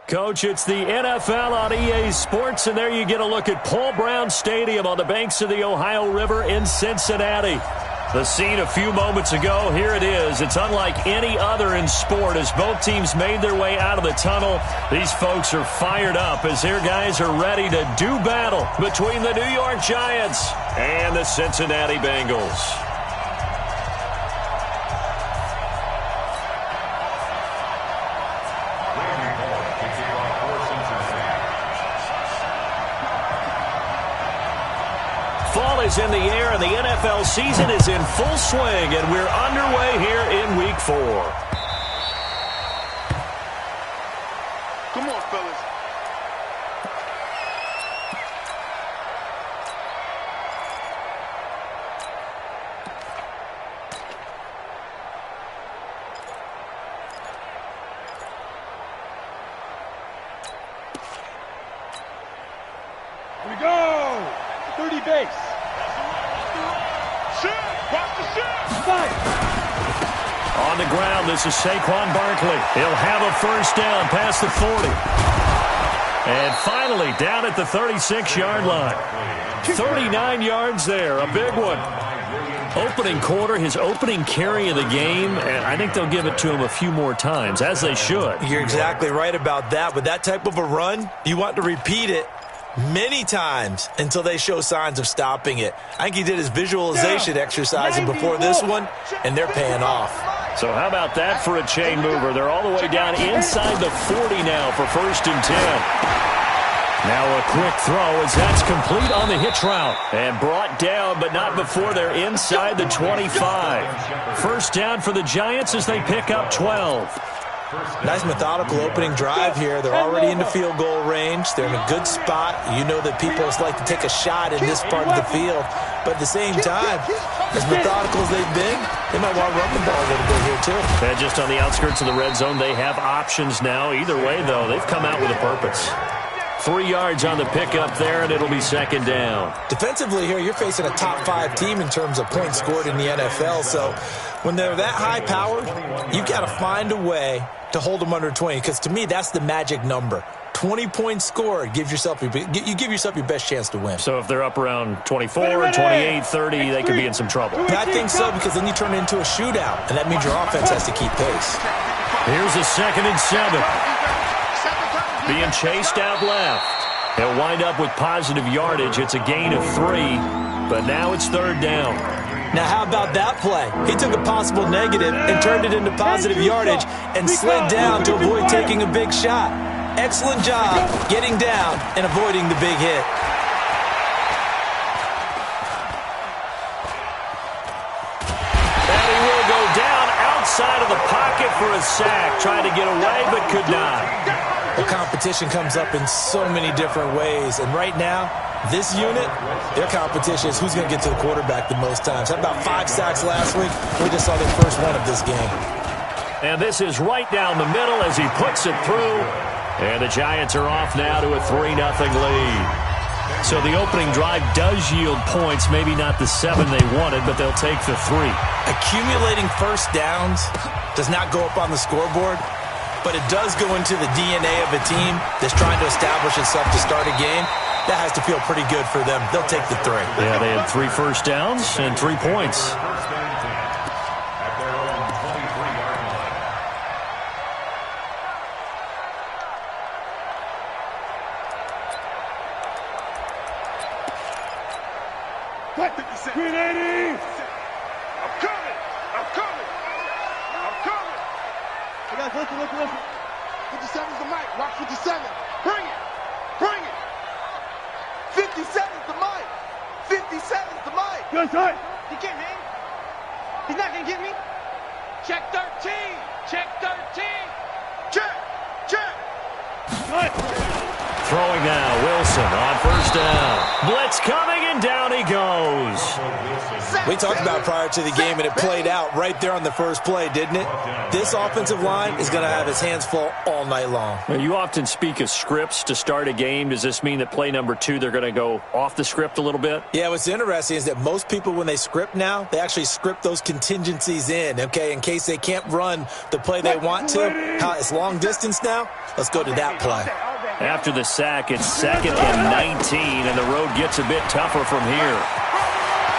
Coach, it's the NFL on EA Sports, and there you get a look at Paul Brown Stadium on the banks of the Ohio River in Cincinnati. The scene a few moments ago, here it is. It's unlike any other in sport as both teams made their way out of the tunnel. These folks are fired up as their guys are ready to do battle between the New York Giants and the Cincinnati Bengals. Fall is in the air, and the NFL season is in full swing, and we're underway here in Week 4. Come on, fellas. Here we go! 30 base. On the ground, this is Saquon Barkley. He'll have a first down past the 40. And finally, down at the 36-yard line. 39 yards there, a big one. Opening quarter, his opening carry of the game, and I think they'll give it to him a few more times, as they should. You're exactly right about that. With that type of a run, you want to repeat it many times until they show signs of stopping it. I think he did his visualization exercise before this one, and they're paying off. So how about that for a chain mover? They're all the way down inside the 40 now for 1st and 10. Now a quick throw as that's complete on the hitch route. And brought down, but not before they're inside the 25. First down for the Giants as they pick up 12. Nice methodical opening drive here. They're already into field goal range. They're in a good spot. You know that people like to take a shot in this part of the field. But at the same time, as methodical as they've been, they might want to run the ball a little bit here too. And just on the outskirts of the red zone, they have options now. Either way, though, they've come out with a purpose. 3 yards on the pickup there, and it'll be 2nd down. Defensively here, you're facing a top-5 team in terms of points scored in the NFL. So when they're that high-powered, you've got to find a way to hold them under 20, because to me, that's the magic number. 20 points scored, you give yourself your best chance to win. So if they're up around 24, 28, 30, they could be in some trouble. I think so, because then you turn it into a shootout, and that means your offense has to keep pace. Here's a 2nd and 7. Being chased out left. He'll wind up with positive yardage. It's a gain of 3, but now it's 3rd down. Now, how about that play? He took a possible negative and turned it into positive yardage and slid down to avoid taking a big shot. Excellent job getting down and avoiding the big hit. And he will go down outside of the pocket for a sack. Tried to get away, but could not. The competition comes up in so many different ways. And right now, this unit, their competition is who's going to get to the quarterback the most times. Had about 5 sacks last week. We just saw their first one of this game. And this is right down the middle as he puts it through. And the Giants are off now to a 3-0 lead. So the opening drive does yield points. Maybe not the 7 they wanted, but they'll take the 3. Accumulating first downs does not go up on the scoreboard, but it does go into the DNA of a team that's trying to establish itself to start a game. That has to feel pretty good for them. They'll take the 3. Yeah, they had 3 first downs and 3 points. Green 80! I'm coming! I'm coming! I'm coming! Hey guys, listen. 57's the mic. Watch 57. Bring it! Bring it! 57's the mic! 57's the mic! Good side! He can't hang. He's not going to get me. Check 13. Check 13. Check! Check! Good! Throwing now, Wilson on first down. Blitz coming, and down he goes. We talked about prior to the game, and it played out right there on the first play, didn't it? This offensive line is going to have his hands full all night long. Now, you often speak of scripts to start a game. Does this mean that play number 2, they're going to go off the script a little bit? Yeah, what's interesting is that most people, when they script now, they actually script those contingencies in, okay, in case they can't run the play they want to. It's long distance now. Let's go to that play. After the sack, it's 2nd and 19, and the road gets a bit tougher from here.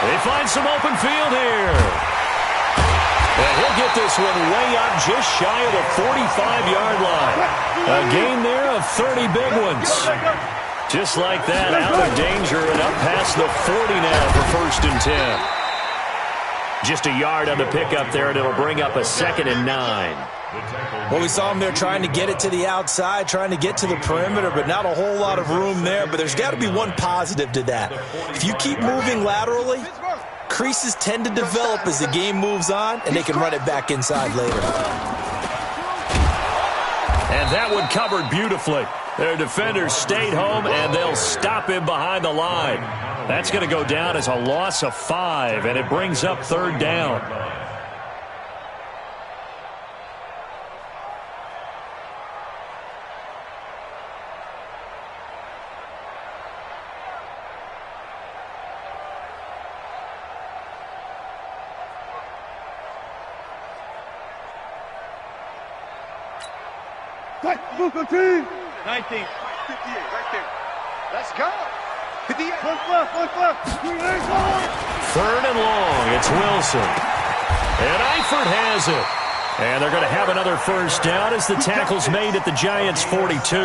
They find some open field here. And he'll get this one way up just shy of the 45-yard line. A gain there of 30 big ones. Just like that, out of danger and up past the 40 now for 1st and 10. Just a yard on the pickup there, and it'll bring up a 2nd and 9. Well, we saw him there trying to get it to the outside, trying to get to the perimeter, but not a whole lot of room there. But there's got to be one positive to that. If you keep moving laterally, creases tend to develop as the game moves on, and they can run it back inside later. And that one covered beautifully. Their defenders stayed home, and they'll stop him behind the line. That's going to go down as a loss of 5, and it brings up 3rd down. Move the team. 19. 58, right there. Let's go. 58. One left. 3rd and long. It's Wilson. And Eifert has it. And they're going to have another 1st down as the tackle's made at the Giants' 42.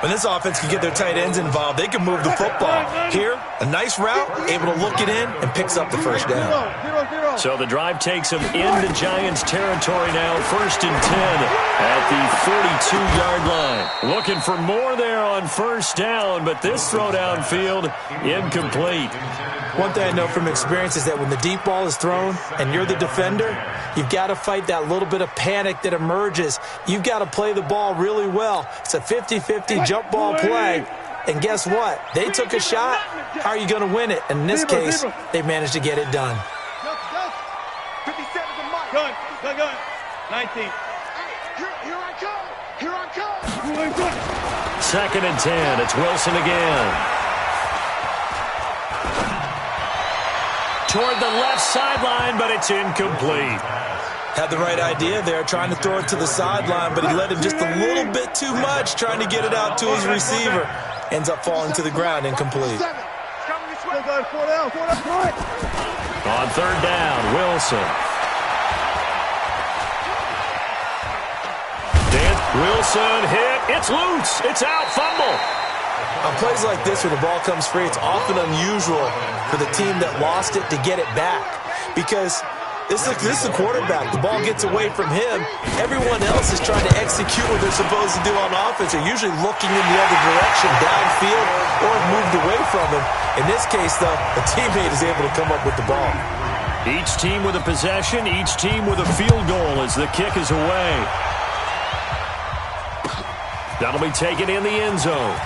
When this offense can get their tight ends involved, they can move the football. Here, a nice route, able to look it in, and picks up the 1st down. So the drive takes them into Giants territory now, 1st and 10 at the 42-yard line. Looking for more there on 1st down, but this throw downfield, incomplete. One thing I know from experience is that when the deep ball is thrown and you're the defender, you've got to fight that little bit of panic that emerges. You've got to play the ball really well. It's a 50-50 jump ball play. And guess what? They took a shot. How are you going to win it? And in this case, they managed to get it done. 57 to Mike. Gun. 19. Here I come. Here I come. 2nd and 10. It's Wilson again. Toward the left sideline, but it's incomplete. Had the right idea there, trying to throw it to the sideline, but he let him just a little bit too much, trying to get it out to his receiver. Ends up falling to the ground, incomplete. On 3rd down, Wilson. Wilson hit. It's loose. It's out. Fumble. On plays like this where the ball comes free, it's often unusual for the team that lost it to get it back because this is the quarterback. The ball gets away from him. Everyone else is trying to execute what they're supposed to do on offense. They're usually looking in the other direction, downfield, or moved away from him. In this case, though, a teammate is able to come up with the ball. Each team with a possession, each team with a field goal as the kick is away. That'll be taken in the end zone.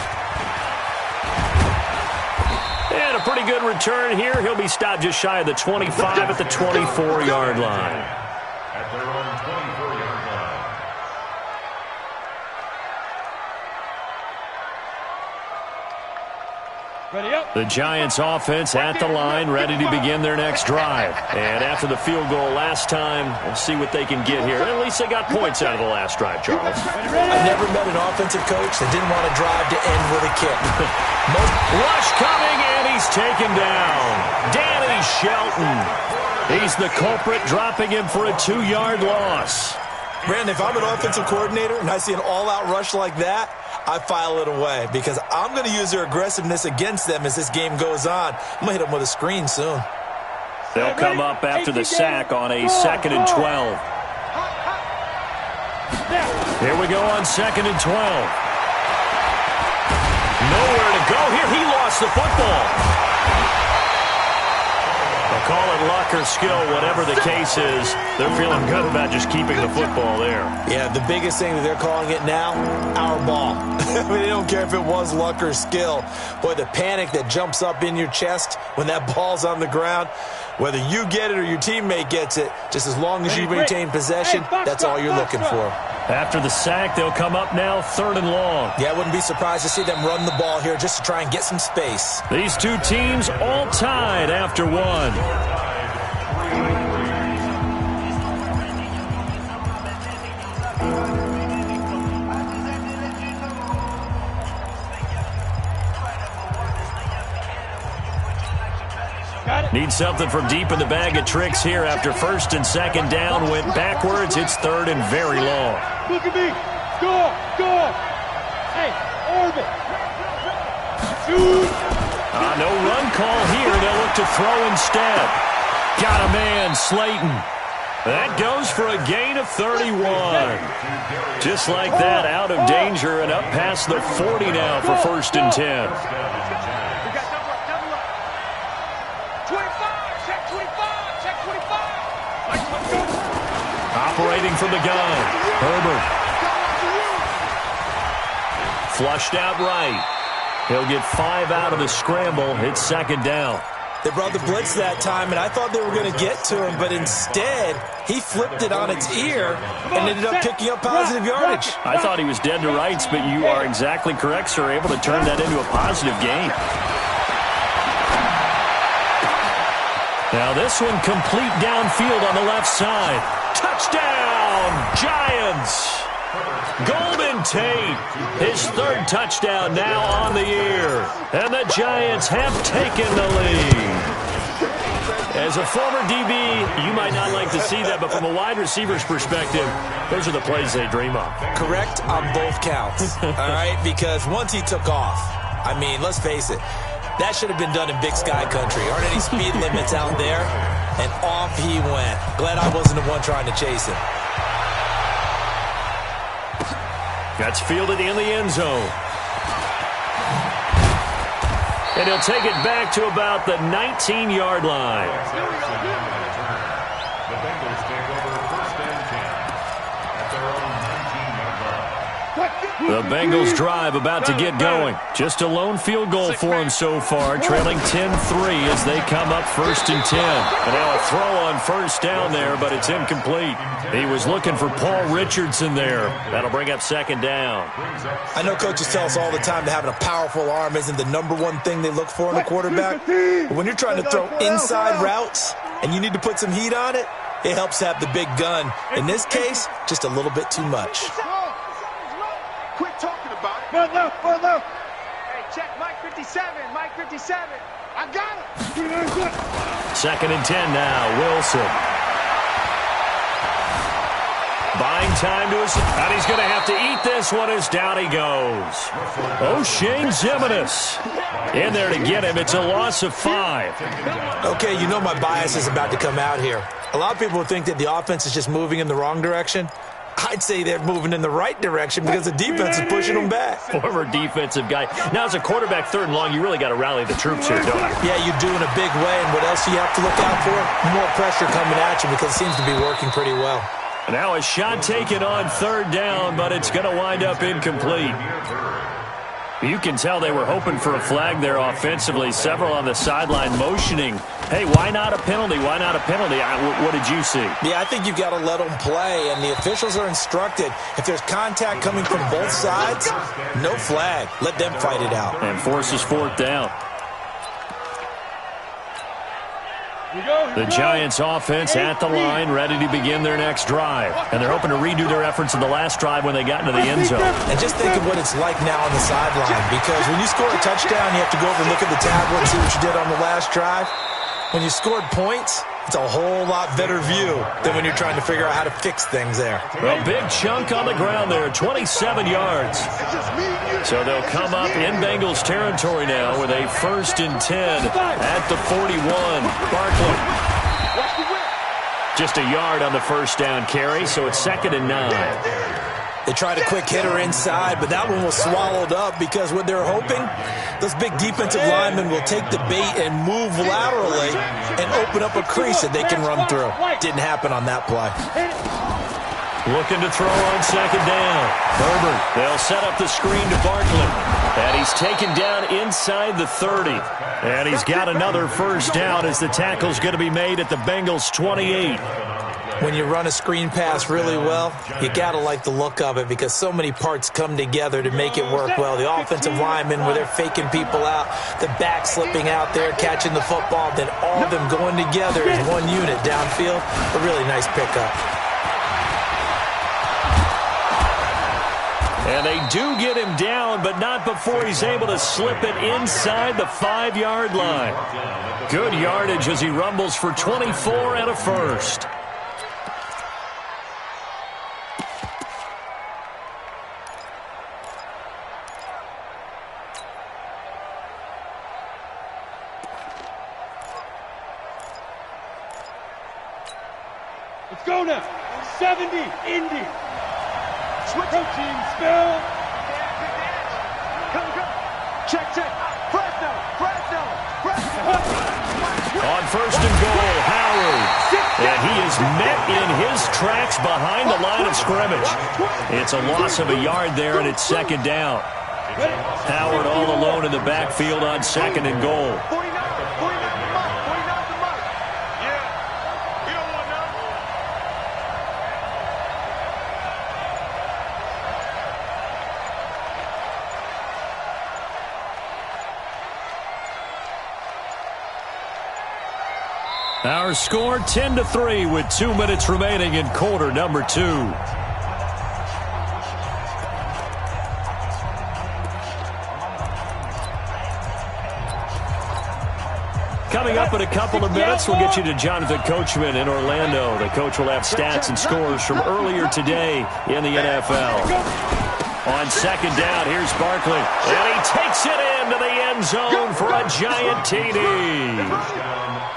And a pretty good return here. He'll be stopped just shy of the 25 at the 24-yard line. At their own 24-yard line. Ready up. The Giants offense at the line, ready to begin their next drive. And after the field goal last time, we'll see what they can get here. At least they got points out of the last drive, Charles. I've never met an offensive coach that didn't want to drive to end with a kick. Rush coming, and he's taken down. Danny Shelton. He's the culprit, dropping him for a 2-yard loss. Brandon, if I'm an offensive coordinator and I see an all-out rush like that, I file it away because I'm going to use their aggressiveness against them as this game goes on. I'm going to hit them with a screen soon. They'll come up after the sack on a 2nd and 12. Here we go on 2nd and 12. Nowhere to go here. He lost the football. They'll call it luck or skill, whatever the case is. They're feeling good about just keeping the football there. Yeah, the biggest thing that they're calling it now, our ball. I mean, they don't care if it was luck or skill. Boy, the panic that jumps up in your chest when that ball's on the ground, whether you get it or your teammate gets it, just as long as you maintain possession, that's all you're looking for. After the sack, they'll come up now 3rd and long. Yeah, I wouldn't be surprised to see them run the ball here just to try and get some space. These two teams all tied after one. Need something from deep in the bag of tricks here after 1st and 2nd down. Went backwards. It's 3rd and very long. Look at me. Go. Hey, orbit. Shoot. No run call here. They'll look to throw instead. Got a man, Slayton. That goes for a gain of 31. Just like that, out of danger and up past the 40 now for 1st and 10. Operating from the gun, Herbert. Flushed out right. He'll get 5 out of the scramble. It's 2nd down. They brought the blitz that time, and I thought they were going to get to him, but instead, he flipped it on its ear and ended up picking up positive yardage. I thought he was dead to rights, but you are exactly correct, sir. Able to turn that into a positive gain. Now this one complete downfield on the left side. Touchdown, Giants! Golden Tate, his 3rd touchdown now on the year. And the Giants have taken the lead. As a former DB, you might not like to see that, but from a wide receiver's perspective, those are the plays they dream of. Correct on both counts, all right? Because once he took off, I mean, let's face it, that should have been done in Big Sky Country. Aren't any speed limits out there? And off he went. Glad I wasn't the one trying to chase him. That's fielded in the end zone. And he'll take it back to about the 19-yard line. The Bengals take over 1st and 10 at their own 19-yard line. The Bengals drive about to get going. Just a lone field goal for them so far, trailing 10-3 as they come up 1st and 10. And now a throw on 1st down there, but it's incomplete. He was looking for Paul Richardson there. That'll bring up 2nd down. I know coaches tell us all the time that having a powerful arm isn't the #1 thing they look for in a quarterback. But when you're trying to throw inside routes and you need to put some heat on it, it helps to have the big gun. In this case, just a little bit too much. Quit talking about it. One left. Hey, check Mike 57. Mike 57. I got it. 2nd and 10 now. Wilson. Buying time to us, and he's going to have to eat this one as down he goes. O'Shane Zimenez in there to get him. It's a loss of 5. Okay, you know my bias is about to come out here. A lot of people think that the offense is just moving in the wrong direction. I'd say they're moving in the right direction because the defense is pushing them back. Former defensive guy. Now, as a quarterback 3rd and long, you really got to rally the troops here, don't you? Yeah, you do in a big way, and what else do you have to look out for? More pressure coming at you because it seems to be working pretty well. Now a shot taken on 3rd down, but it's going to wind up incomplete. You can tell they were hoping for a flag there offensively. Several on the sideline motioning. Hey, why not a penalty? Why not a penalty? What did you see? Yeah, I think you've got to let them play, and the officials are instructed. If there's contact coming from both sides, no flag. Let them fight it out. And forces 4th down. The Giants offense at the line, ready to begin their next drive. And they're hoping to redo their efforts in the last drive when they got into the end zone. And just think of what it's like now on the sideline, because when you score a touchdown, you have to go over and look at the tablet and see what you did on the last drive. When you scored points, it's a whole lot better view than when you're trying to figure out how to fix things there. A big chunk on the ground there, 27 yards. So they'll come up in Bengals territory now with a 1st and 10 at the 41. Barkley. Just a yard on the 1st down carry, so it's 2nd and 9. They tried a quick hitter inside, but that one was swallowed up because what they're hoping, those big defensive linemen will take the bait and move laterally and open up a crease that they can run through. Didn't happen on that play. Looking to throw on second down. Herbert, they'll set up the screen to Barkley. And he's taken down inside the 30. And he's got another first down as the tackle's going to be made at the Bengals' 28. When you run a screen pass really well, you got to like the look of it because so many parts come together to make it work well. The offensive linemen, where they're faking people out, the back slipping out there, catching the football, then all of them going together as one unit downfield. A really nice pickup. And they do get him down, but not before he's able to slip it inside the 5-yard line. Good yardage as he rumbles for 24 and a first. Let's go now. 70, Indy. Protein spell. Come. Check. Fresno. On first and goal, Howard. And he is met in his tracks behind the line of scrimmage. It's a loss of a yard there, and it's second down. Howard all alone in the backfield on second and goal. 49 the mark. Yeah. You don't want none. Our score 10-3 with 2 minutes remaining in quarter number 2. Coming up in a couple of minutes, we'll get you to Jonathan Coachman in Orlando. The coach will have stats and scores from earlier today in the NFL. On second down, here's Barkley. And he takes it into the end zone for a giant TD.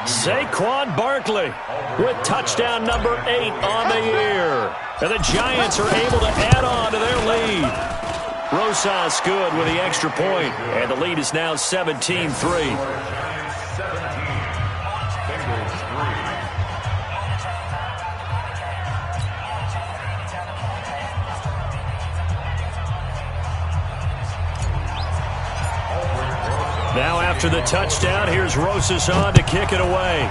Saquon Barkley with touchdown number 8 on the year. And the Giants are able to add on to their lead. Rosas good with the extra point. And the lead is now 17-3. Now after the touchdown, here's Rosas on to kick it away.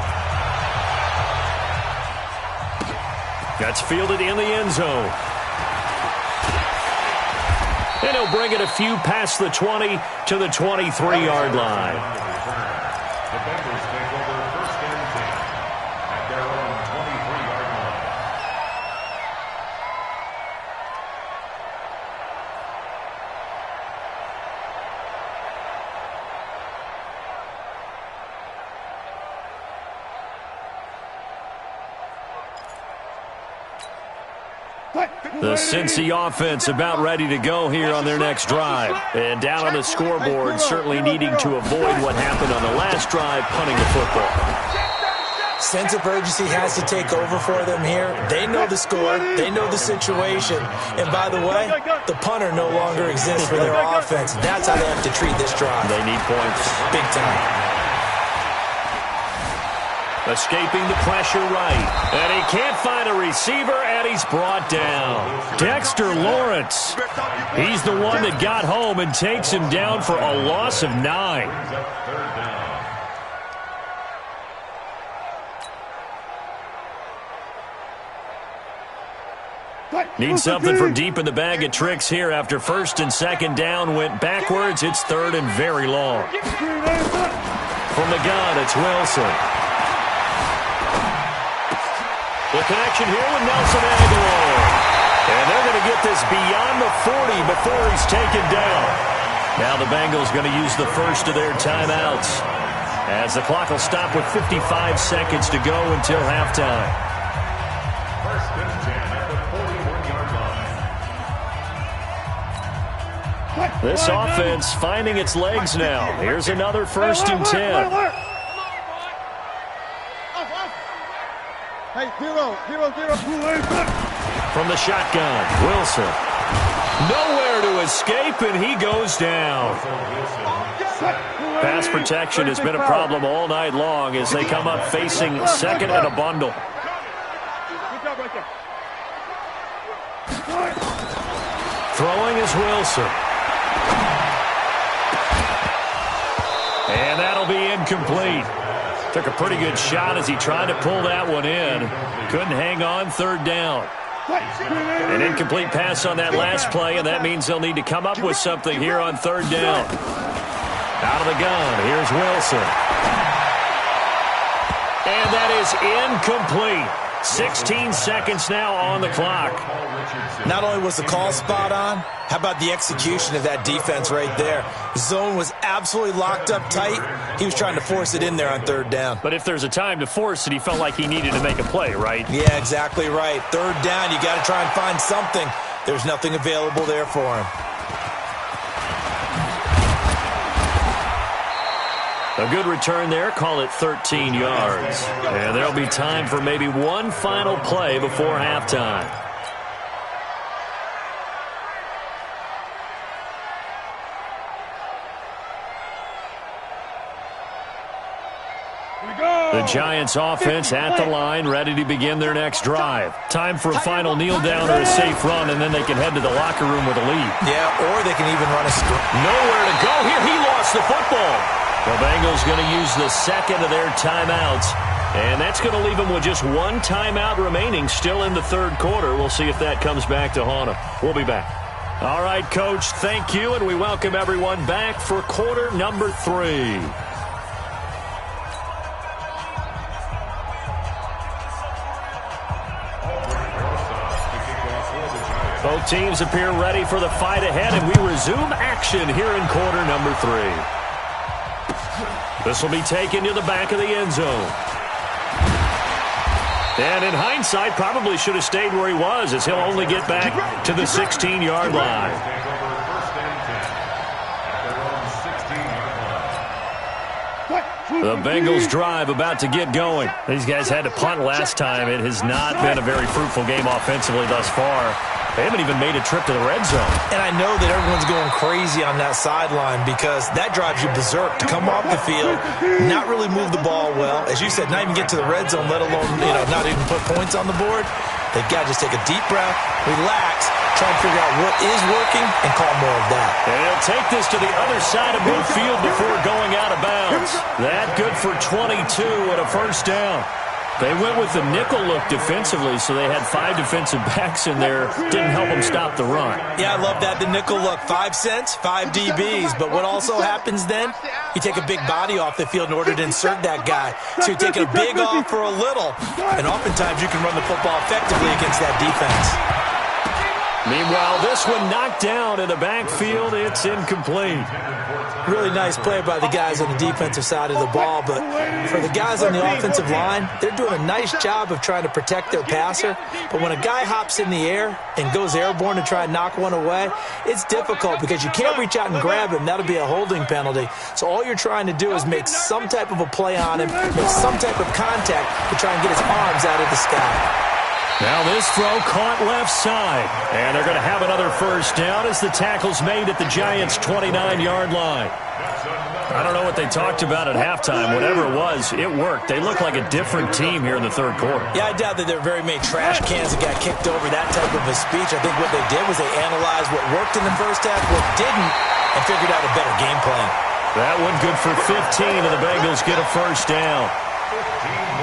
That's fielded in the end zone. And he'll bring it a few past the 20 to the 23-yard line. The Bengals take over first and 10 at their own 23-yard line. The Cincy offense about ready to go here on their next drive. And down on the scoreboard, certainly needing to avoid what happened on the last drive, punting the football. Sense of urgency has to take over for them here. They know the score. They know the situation. And by the way, the punter no longer exists for their offense. That's how they have to treat this drive. They need points. Big time. Escaping the pressure right. And he can't find a receiver, and he's brought down. Dexter Lawrence. He's the one that got home and takes him down for a loss of 9. Need something from deep in the bag of tricks here after first and second down went backwards. It's third and very long. From the gun, it's Wilson. The connection here with Nelson Aguilar. And they're going to get this beyond the 40 before he's taken down. Now the Bengals going to use the first of their timeouts, as the clock will stop with 55 seconds to go until halftime. First and 10 at the 41-yard line. This offense finding its legs now. Here's another first and 10. Hey, zero. From the shotgun, Wilson. Nowhere to escape, and he goes down. Pass protection has been a problem all night long as they come up facing second and a bundle. Good job right there. Throwing is Wilson. And that'll be incomplete. Took a pretty good shot as he tried to pull that one in. Couldn't hang on, third down. An incomplete pass on that last play, and that means they'll need to come up with something here on third down. Out of the gun, here's Wilson. And that is incomplete. 16 seconds now on the clock. Not only was the call spot on, how about the execution of that defense right there? The zone was absolutely locked up tight. He was trying to force it in there on third down. But if there's a time to force it, he felt like he needed to make a play, right? Yeah, exactly right. Third down, you got to try and find something. There's nothing available there for him. A good return there, call it 13 yards. And there'll be time for maybe one final play before halftime. The Giants offense at the line, ready to begin their next drive. Time for a final kneel down or a safe run, and then they can head to the locker room with a lead. Yeah, or they can even run a screen. Nowhere to go here. He lost the football. The Bengals going to use the second of their timeouts, and that's going to leave them with just one timeout remaining still in the third quarter. We'll see if that comes back to haunt them. We'll be back. All right, Coach, thank you, and we welcome everyone back for quarter number 3. Both teams appear ready for the fight ahead, and we resume action here in quarter number 3. This will be taken to the back of the end zone. And in hindsight, probably should have stayed where he was, as he'll only get back to the 16-yard line. The Bengals drive about to get going. These guys had to punt last time. It has not been a very fruitful game offensively thus far. They haven't even made a trip to the red zone. And I know that everyone's going crazy on that sideline because that drives you berserk to come off the field, not really move the ball well. As you said, not even get to the red zone, let alone, not even put points on the board. They've got to just take a deep breath, relax, try and figure out what is working, and call more of that. And he'll take this to the other side of midfield before going out of bounds. That good for 22 and a first down. They went with the nickel look defensively, so they had 5 defensive backs in there. Didn't help them stop the run. Yeah, I love that, the nickel look. 5 cents, 5 DBs. But what also happens then, you take a big body off the field in order to insert that guy. So you're taking a big off for a little. And oftentimes you can run the football effectively against that defense. Meanwhile, this one knocked down in the backfield. It's incomplete. Really nice play by the guys on the defensive side of the ball, but for the guys on the offensive line, they're doing a nice job of trying to protect their passer. But when a guy hops in the air and goes airborne to try and knock one away, it's difficult because you can't reach out and grab him. That'll be a holding penalty. So all you're trying to do is make some type of a play on him, make some type of contact to try and get his arms out of the sky. Now this throw caught left side. And they're going to have another first down as the tackle's made at the Giants' 29-yard line. I don't know what they talked about at halftime. Whatever it was, it worked. They look like a different team here in the third quarter. Yeah, I doubt that there were very many trash cans that got kicked over, that type of a speech. I think what they did was they analyzed what worked in the first half, what didn't, and figured out a better game plan. That one good for 15, and the Bengals get a first down.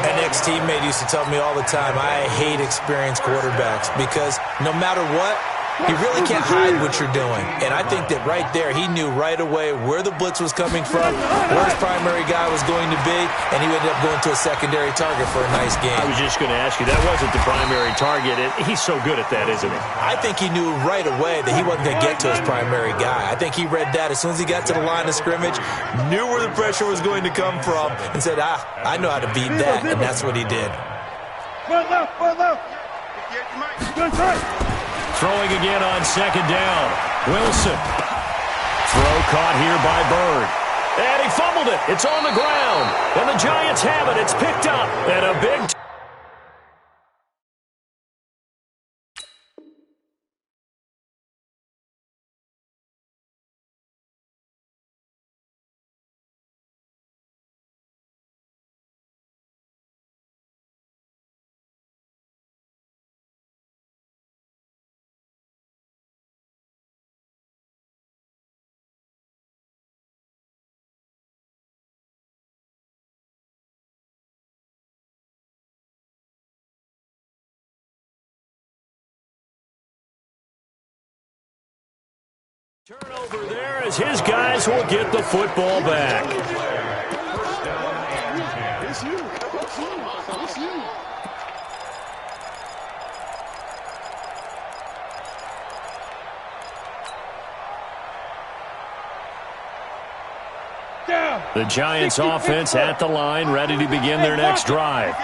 An ex-teammate used to tell me all the time, I hate experienced quarterbacks because no matter what, you really can't hide what you're doing. And I think that right there, he knew right away where the blitz was coming from, where his primary guy was going to be, and he ended up going to a secondary target for a nice game. I was just going to ask you, that wasn't the primary target. He's so good at that, isn't he? I think he knew right away that he wasn't going to get to his primary guy. I think he read that as soon as he got to the line of scrimmage, knew where the pressure was going to come from, and said, I know how to beat that, and that's what he did. Front left, front left. Good try. Throwing again on second down. Wilson. Throw caught here by Bird. And he fumbled it. It's on the ground. And the Giants have it. It's picked up. And a big Turnover there as his guys will get the football back. It's you. It's you. The Giants offense at the line, ready to begin their next drive.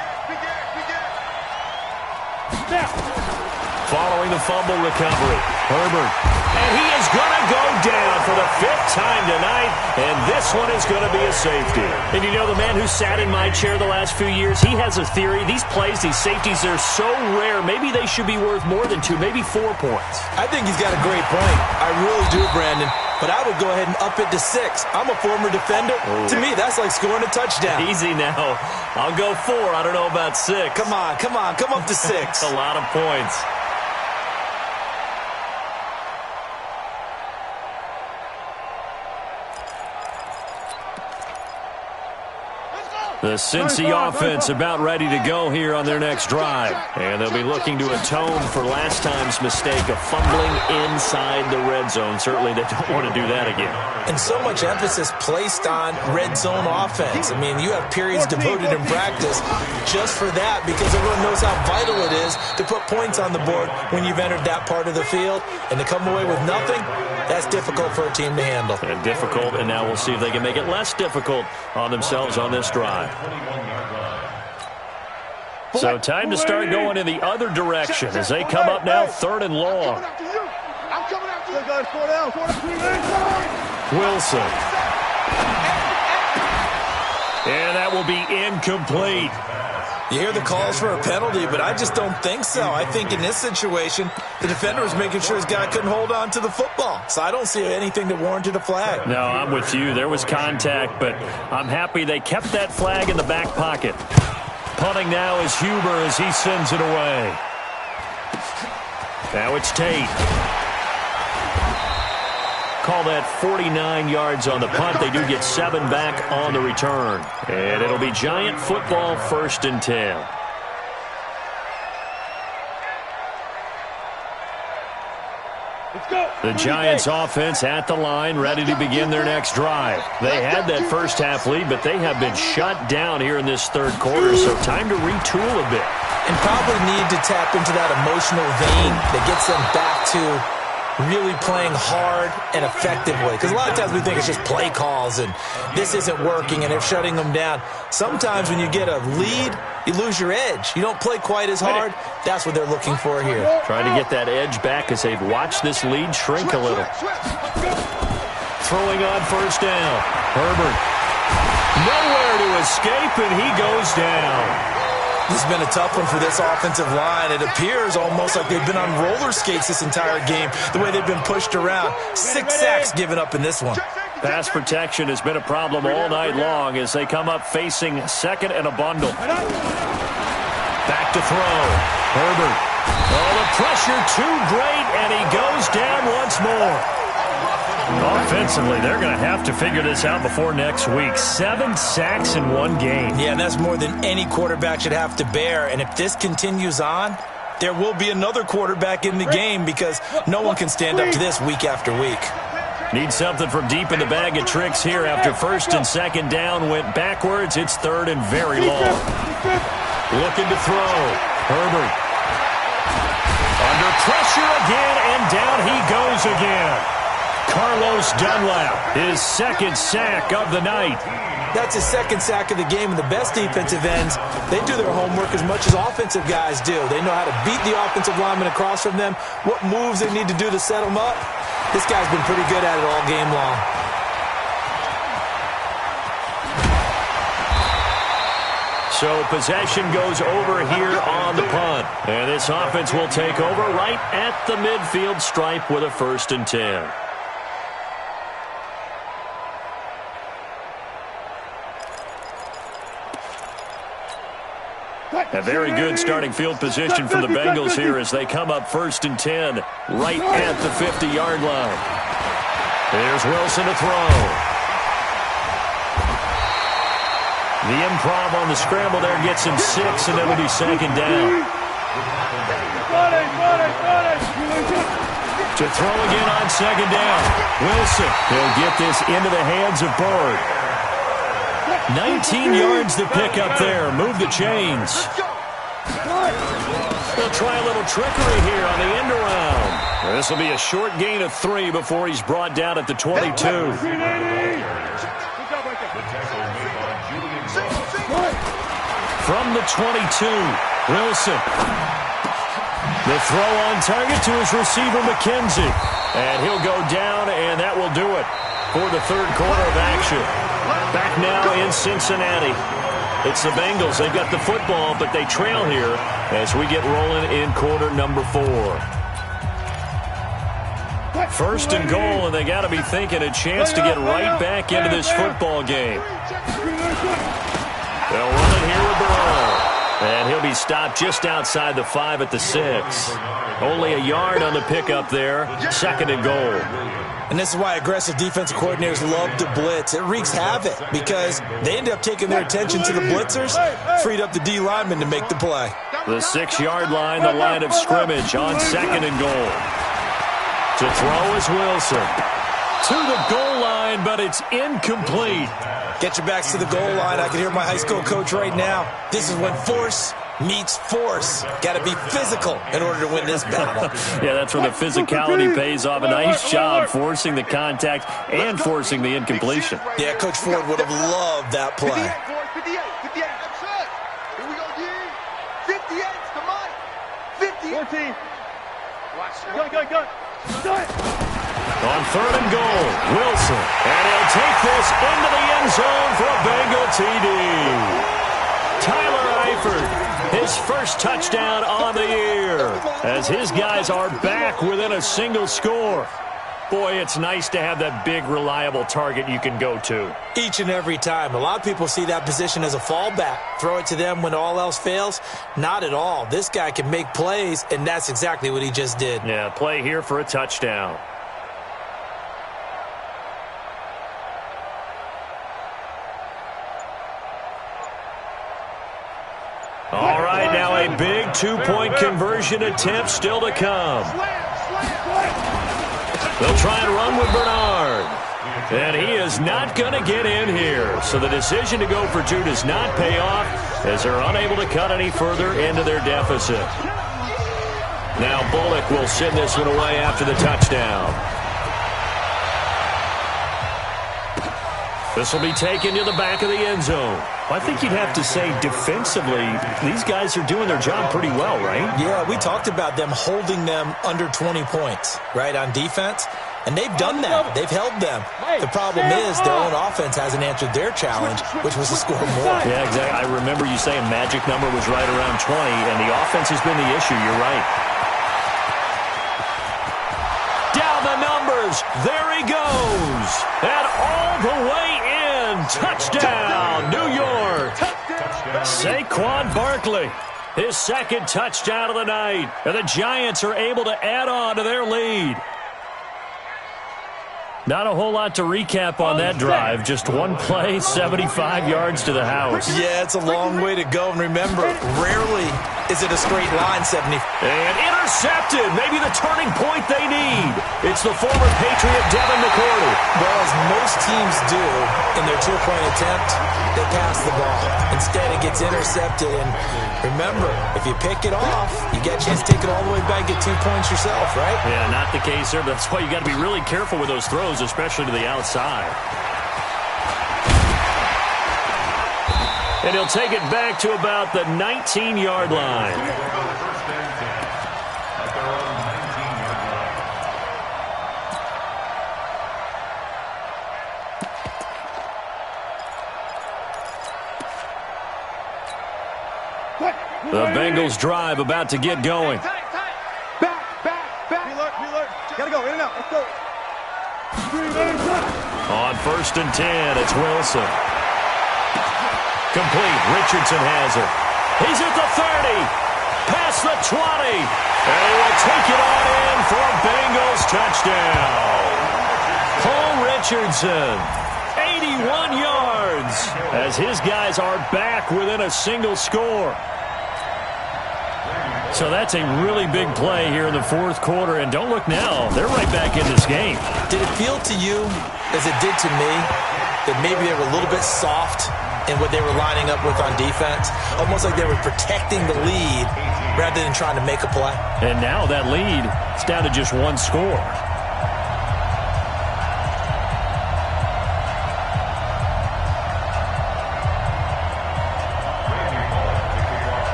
Following the fumble recovery, Herbert. And he is going to go down for the 5th time tonight, and this one is going to be a safety. And you know, the man who sat in my chair the last few years, he has a theory. These plays, these safeties, they're so rare. Maybe they should be worth more than 2, maybe 4 points. I think he's got a great point. I really do, Brandon. But I would go ahead and up it to 6. I'm a former defender. To me, that's like scoring a touchdown. Easy now. I'll go 4. I don't know about 6. Come on. Come up to 6. A lot of points. The Cincy offense about ready to go here on their next drive. And they'll be looking to atone for last time's mistake of fumbling inside the red zone. Certainly they don't want to do that again. And so much emphasis placed on red zone offense. I mean, you have periods devoted in practice just for that because everyone knows how vital it is to put points on the board when you've entered that part of the field. And to come away with nothing, that's difficult for a team to handle. And difficult, and now we'll see if they can make it less difficult on themselves on this drive. So time to start going in the other direction as they come up now 3rd and long. I'm coming after you. Wilson. And that will be incomplete. You hear the calls for a penalty, but I just don't think so. I think in this situation, the defender was making sure his guy couldn't hold on to the football. So I don't see anything that warranted a flag. No, I'm with you. There was contact, but I'm happy they kept that flag in the back pocket. Punting now is Huber as he sends it away. Now it's Tate. Call that 49 yards on the punt. They do get 7 back on the return. And it'll be Giant football 1st and 10. The Giants offense at the line, ready to begin their next drive. They had that first half lead, but they have been shut down here in this 3rd quarter, so time to retool a bit. And probably need to tap into that emotional vein that gets them back to really playing hard and effectively. Because a lot of times we think it's just play calls and this isn't working and they're shutting them down. Sometimes when you get a lead, you lose your edge. You don't play quite as hard. That's what they're looking for here. Trying to get that edge back as they've watched this lead shrink a little. Throwing on 1st down. Herbert. Nowhere to escape, and he goes down. This has been a tough one for this offensive line. It appears almost like they've been on roller skates this entire game, the way they've been pushed around. 6 sacks given up in this one. Pass protection has been a problem all night long as they come up facing 2nd and a bundle. Back to throw. Herbert. Oh, the pressure too great, and he goes down once more. Offensively, they're going to have to figure this out before next week. 7 sacks in 1 game. Yeah, and that's more than any quarterback should have to bear. And if this continues on, there will be another quarterback in the game because no one can stand up to this week after week. Need something from deep in the bag of tricks here after 1st and 2nd down. Went backwards. It's 3rd and very long. Looking to throw. Herbert. Under pressure again, and down he goes again. Carlos Dunlap, his 2nd sack of the night. That's his 2nd sack of the game, and the best defensive ends, they do their homework as much as offensive guys do. They know how to beat the offensive lineman across from them, what moves they need to do to set them up. This guy's been pretty good at it all game long. So possession goes over here on the punt. And this offense will take over right at the midfield stripe with a 1st and 10. A very good starting field position for the Bengals here as they come up 1st and 10 right at the 50-yard line. There's Wilson to throw. The improv on the scramble there gets him 6, and then it'll be 2nd down. To throw again on second down. Wilson, he'll get this into the hands of Bird. 19 yards to pick up there. Move the chains. They'll try a little trickery here on the end around. This will be a short gain of 3 before he's brought down at the 22. From the 22, Wilson. The throw on target to his receiver, McKenzie. And he'll go down, and that will do it for the third quarter of action. Back now in Cincinnati. It's the Bengals. They've got the football, but they trail here as we get rolling in quarter number 4. First and goal, and they got to be thinking a chance to get right back into this football game. They'll run it here with Burrow. And he'll be stopped just outside the 5 at the 6. Only a yard on the pickup there. Second and goal. And this is why aggressive defensive coordinators love to blitz. It wreaks havoc because they end up taking their attention to the blitzers, freed up the D lineman to make the play. The 6-yard line, the line of scrimmage on second and goal. To throw is Wilson. To the goal line, but it's incomplete. Get your backs to the goal line. I can hear my high school coach right now. This is when force meets force. Got to be physical in order to win this battle. Yeah, that's where the physicality pays off. A nice job forcing the contact and forcing the incompletion. Yeah, Coach Ford would have loved that play. 58, 58, that's it. Here we go, D. 58's the money. 50. 14. Go. On third and goal, Wilson. And he'll take this into the end zone for a Bengal TD. Tyler Eifert, his first touchdown on the year, as his guys are back within a single score. Boy, it's nice to have that big, reliable target you can go to. Each and every time. A lot of people see that position as a fallback. Throw it to them when all else fails. Not at all. This guy can make plays, and that's exactly what he just did. Yeah, play here for a touchdown. All right, now a big two-point conversion attempt still to come. They'll try and run with Bernard. And he is not going to get in here. So the decision to go for 2 does not pay off as they're unable to cut any further into their deficit. Now Bullock will send this one away after the touchdown. This will be taken to the back of the end zone. I think you'd have to say defensively, these guys are doing their job pretty well, right? Yeah, we talked about them holding them under 20 points, right, on defense. And they've done that. They've held them. The problem is their own offense hasn't answered their challenge, which was to score more. Yeah, exactly. I remember you saying magic number was right around 20, and the offense has been the issue. You're right. Down the numbers. There he goes. And all the way in. Touchdown, New York. Saquon Barkley. His second touchdown of the night. And the Giants are able to add on to their lead. Not a whole lot to recap on that drive. Just one play, 75 yards to the house. Yeah, it's a long way to go. And remember, rarely is it a straight line, 70. And intercepted. Maybe the turning point they need. It's the former Patriot Devin McCourty. Well, as most teams do in their two-point attempt, they pass the ball. Instead, it gets intercepted. And remember, if you pick it off, you get a chance to take it all the way back, get 2 points yourself, right? Yeah, not the case there. But that's why you got to be really careful with those throws, especially to the outside. And he'll take it back to about the 19-yard line. The Bengals drive about to get going. Back. Reload. Gotta go, in and out. Let's go. On first and 10, it's Wilson. Complete. Richardson has it. He's at the 30. Past the 20. And he will take it on in for a Bengals touchdown. Paul Richardson, 81 yards, as his guys are back within a single score. So that's a really big play here in the fourth quarter. And don't look now. They're right back in this game. Did it feel to you, as it did to me, that maybe they were a little bit soft in what they were lining up with on defense? Almost like they were protecting the lead rather than trying to make a play. And now that lead is down to just one score.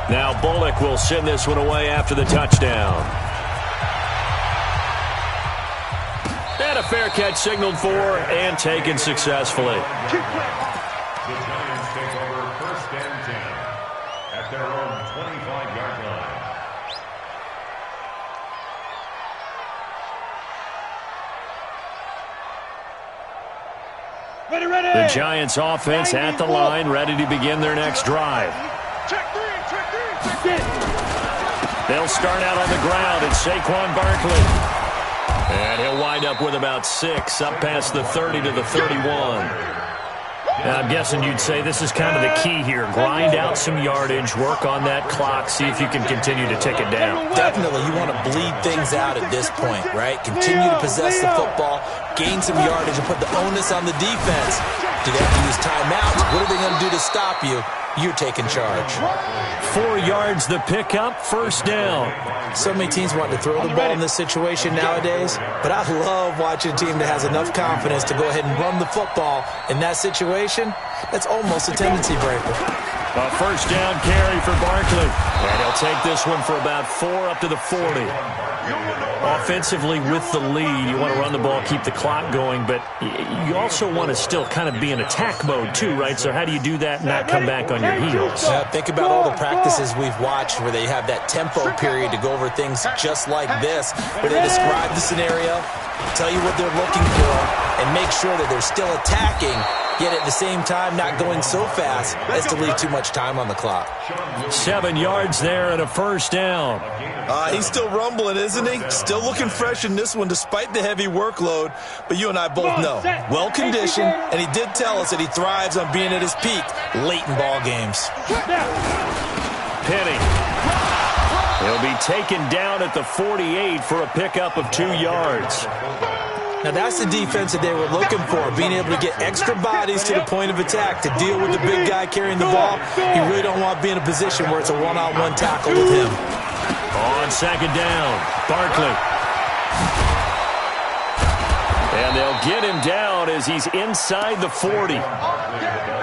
Now Bullock will send this one away after the touchdown. And a fair catch signaled for and taken successfully. The Giants take over first and 10 at their own 25-yard line. Ready. The Giants offense at the line, ready to begin their next drive. Check three. They'll start out on the ground. It's Saquon Barkley. And he'll wind up with about 6, up past the 30 to the 31. Now, I'm guessing you'd say this is kind of the key here. Grind out some yardage, work on that clock, see if you can continue to tick it down. Definitely, you want to bleed things out at this point, right? Continue to possess the football, gain some yardage, and put the onus on the defense. Do they have to use timeouts? What are they going to do to stop you? You're taking charge. 4 yards the pickup, first down. So many teams want to throw the ball in this situation nowadays, but I love watching a team that has enough confidence to go ahead and run the football. In that situation, that's almost a tendency breaker. A first down carry for Barkley. And he'll take this one for about 4 up to the 40. Offensively with the lead, you want to run the ball, keep the clock going, but you also want to still kind of be in attack mode too, right? So how do you do that and not come back on your heels? Think about all the practices we've watched where they have that tempo period to go over things just like this, where they describe the scenario, tell you what they're looking for, and make sure that they're still attacking, yet at the same time not going so fast as to leave too much time on the clock. 7 yards there and a first down. He's still rumbling, isn't he? Still looking fresh in this one despite the heavy workload. But you and I both know, well-conditioned, and he did tell us that he thrives on being at his peak late in ball games. Penny. He'll be taken down at the 48 for a pickup of 2 yards. Now, that's the defense that they were looking for, being able to get extra bodies to the point of attack to deal with the big guy carrying the ball. You really don't want to be in a position where it's a one-on-one tackle with him. On second down, Barkley. And they'll get him down as he's inside the 40.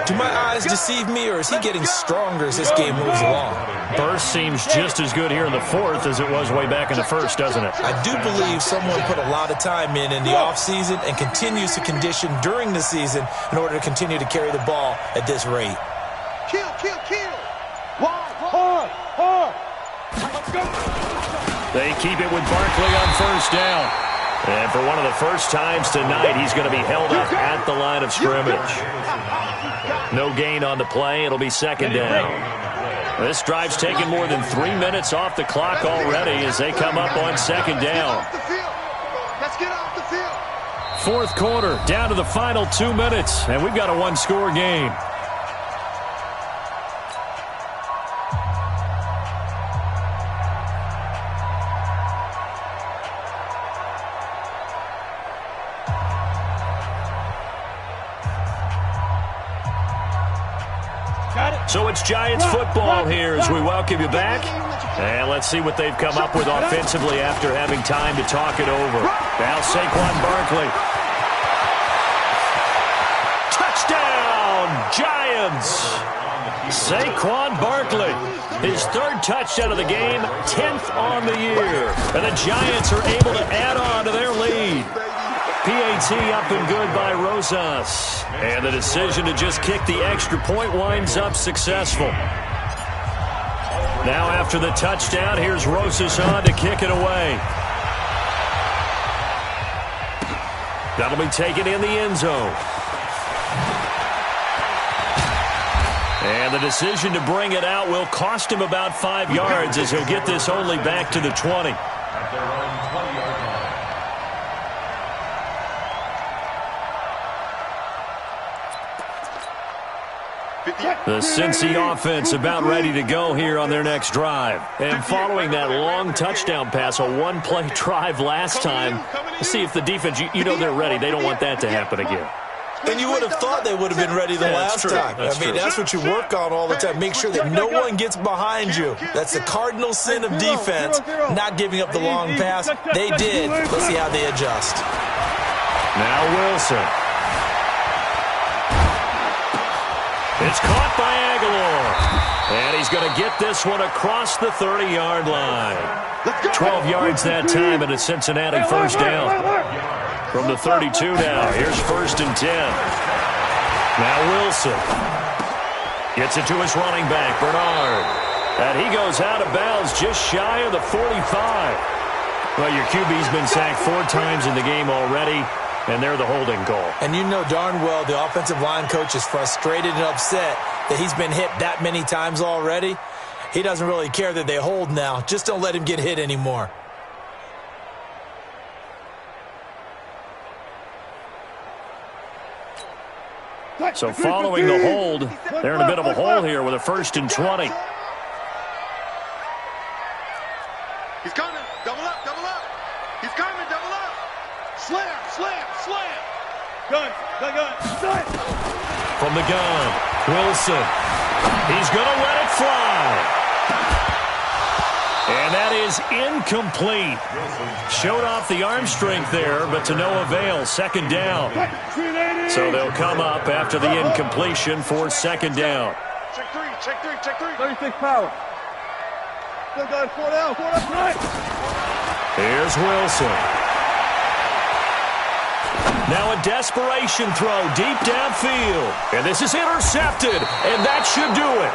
Do my eyes deceive me, or is he getting stronger as this game moves along? Burst seems just as good here in the fourth as it was way back in the first, doesn't it? I do believe someone put a lot of time in the offseason and continues to condition during the season in order to continue to carry the ball at this rate. Kill. Hard. They keep it with Barkley on first down. And for one of the first times tonight, he's going to be held up at the line of scrimmage. No gain on the play. It'll be second down. This drive's taken more than 3 minutes off the clock already as they come up on second down. Let's get off the field. Fourth quarter, down to the final 2 minutes, and we've got a one-score game. So it's Giants football here as we welcome you back. And let's see what they've come up with offensively after having time to talk it over. Now Saquon Barkley. Touchdown, Giants! Saquon Barkley, his 3rd touchdown of the game, 10th on the year. And the Giants are able to add on to their lead. PAT up and good by Rosas. And the decision to just kick the extra point winds up successful. Now after the touchdown, here's Rosas on to kick it away. That'll be taken in the end zone. And the decision to bring it out will cost him about 5 yards as he'll get this only back to the 20. At their own 20-yard line. The Cincy offense about ready to go here on their next drive. And following that long touchdown pass, a one-play drive last time, let's see if the defense, you know they're ready. They don't want that to happen again. And you would have thought they would have been ready the last time. I mean, that's what you work on all the time. Make sure that no one gets behind you. That's the cardinal sin of defense, not giving up the long pass. They did. Let's see how they adjust. Now Wilson. It's caught by Aguilar. And he's going to get this one across the 30-yard line. 12 yards that time, and a Cincinnati first down. From the 32 now. Here's 1st and 10. Now Wilson. Gets it to his running back, Bernard. And he goes out of bounds just shy of the 45. Well, your QB's been sacked 4 times in the game already, and they're the holding call. And you know darn well the offensive line coach is frustrated and upset that he's been hit that many times already. He doesn't really care that they hold now. Just don't let him get hit anymore. So following the hold, they're in a bit of a hole here with a 1st and 20. He's coming. Double up, double up. He's coming, double up. Slam, slam, slam. Gun. From the gun, Wilson. He's going to let it fly. And that is incomplete. Showed off the arm strength there, but to no avail. 2nd down. So they'll come up after the incompletion for 2nd down. Check three. 36 power. Still got 4 down, 4 up right. Here's Wilson. Now a desperation throw deep downfield. And this is intercepted, and that should do it.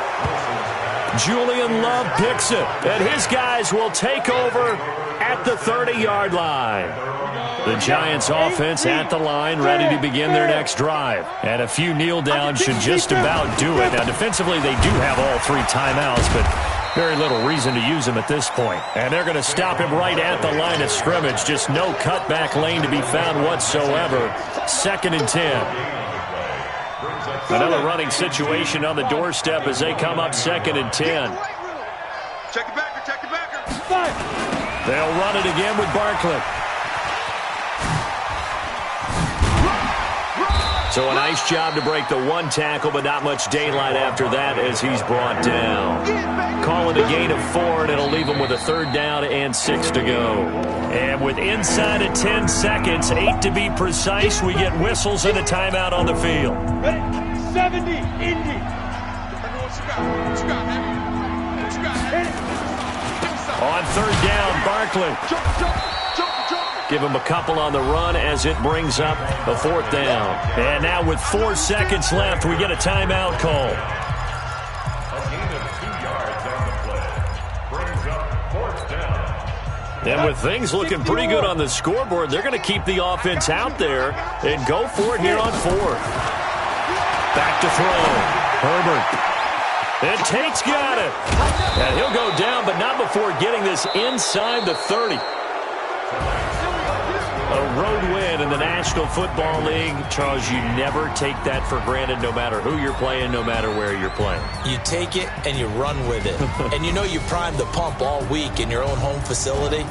Julian Love picks it, and his guys will take over at the 30-yard line. The Giants offense at the line, ready to begin their next drive. And a few kneel downs should just about do it. Now, defensively, they do have all 3 timeouts, but very little reason to use them at this point. And they're going to stop him right at the line of scrimmage. Just no cutback lane to be found whatsoever. 2nd and 10. Another running situation on the doorstep as they come up 2nd and 10. Check the backer. They'll run it again with Barkley. So a nice job to break the 1 tackle, but not much daylight after that as he's brought down. Call it a gain of 4, and it'll leave him with a 3rd down and 6 to go. And with inside of 10 seconds, 8 to be precise, we get whistles and a timeout on the field. Ready? 70, Indy. What you got, man? On 3rd down, Barkley. Jump. Give him a couple on the run as it brings up a 4th down. And now with 4 seconds left, we get a timeout call. A gain of 2 yards on the play. Brings up 4th down. And with things looking pretty good on the scoreboard, they're going to keep the offense out there and go for it here on 4th. Back to throw. Herbert. And Tate's got it. And he'll go down, but not before getting this inside the 30. A road win in the National Football League. Charles, you never take that for granted no matter who you're playing, no matter where you're playing. You take it and you run with it. And you know you primed the pump all week in your own home facility.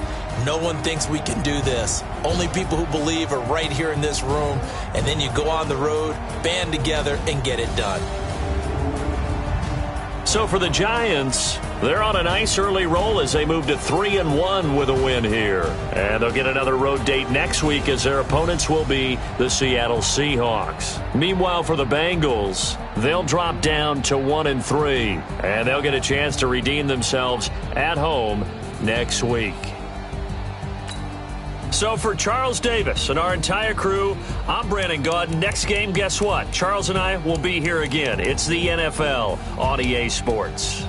No one thinks we can do this. Only people who believe are right here in this room. And then you go on the road, band together, and get it done. So for the Giants, they're on a nice early roll as they move to 3-1 with a win here. And they'll get another road date next week as their opponents will be the Seattle Seahawks. Meanwhile, for the Bengals, they'll drop down to 1-3. And they'll get a chance to redeem themselves at home next week. So for Charles Davis and our entire crew, I'm Brandon Gaudin. Next game, guess what? Charles and I will be here again. It's the NFL on EA Sports.